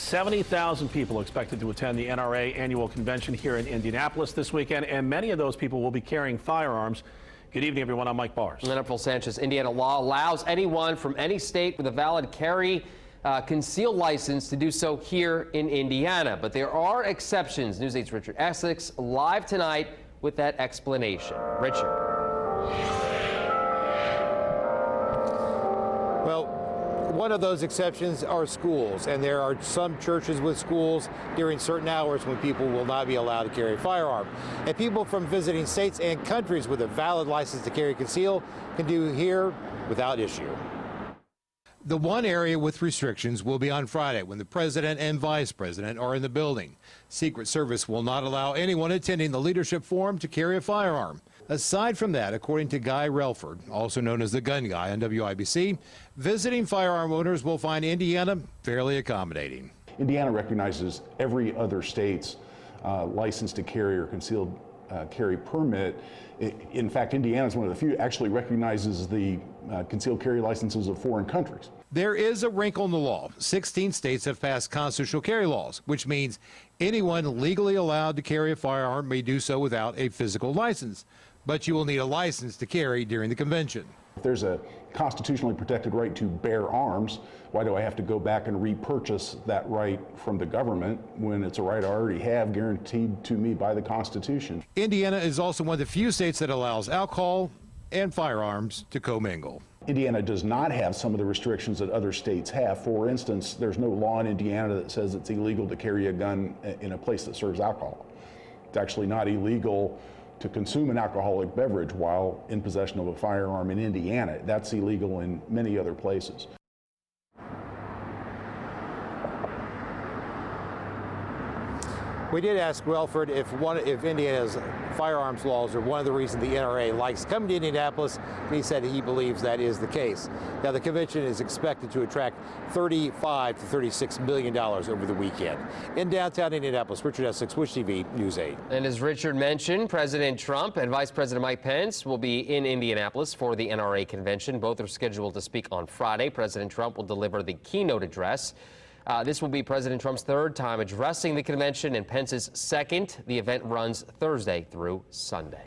70,000 people expected to attend the NRA annual convention here in Indianapolis this weekend, and many of those people will be carrying firearms. Good evening, everyone. I'm Mike Bars. Jennifer Sanchez. Indiana law allows anyone from any state with a valid concealed license to do so here in Indiana. But there are exceptions. News 8's Richard Essex live tonight with that explanation. Richard. Well, one of those exceptions are schools, and there are some churches with schools during certain hours when people will not be allowed to carry a firearm. And people from visiting states and countries with a valid license to carry conceal can do here without issue. The one area with restrictions will be on Friday when the president and vice president are in the building. Secret Service will not allow anyone attending the leadership forum to carry a firearm. Aside from that, according to Guy Relford, also known as the gun guy on WIBC, visiting firearm owners will find Indiana fairly accommodating. Indiana recognizes every other state's license to carry or concealed carry permit. In fact, Indiana is one of the few actually recognizes the concealed carry licenses of foreign countries. There is a wrinkle in the law. 16 states have passed constitutional carry laws, which means anyone legally allowed to carry a firearm may do so without a physical license. But you will need a license to carry during the convention. If there's a constitutionally protected right to bear arms, why do I have to go back and repurchase that right from the government when it's a right I already have guaranteed to me by the Constitution? Indiana is also one of the few states that allows alcohol and firearms to commingle. Indiana does not have some of the restrictions that other states have. For instance, there's no law in Indiana that says it's illegal to carry a gun in a place that serves alcohol. It's actually not illegal to consume an alcoholic beverage while in possession of a firearm in Indiana. That's illegal in many other places. We did ask Relford if Indiana's firearms laws are one of the reasons the NRA likes coming to Indianapolis, and he said he believes that is the case. Now, the convention is expected to attract $35 to $36 million over the weekend. In downtown Indianapolis, Richard Essex, Wish TV, News 8. And as Richard mentioned, President Trump and Vice President Mike Pence will be in Indianapolis for the NRA convention. Both are scheduled to speak on Friday. President Trump will deliver the keynote address. This will be President Trump's third time addressing the convention and Pence's second. The event runs Thursday through Sunday.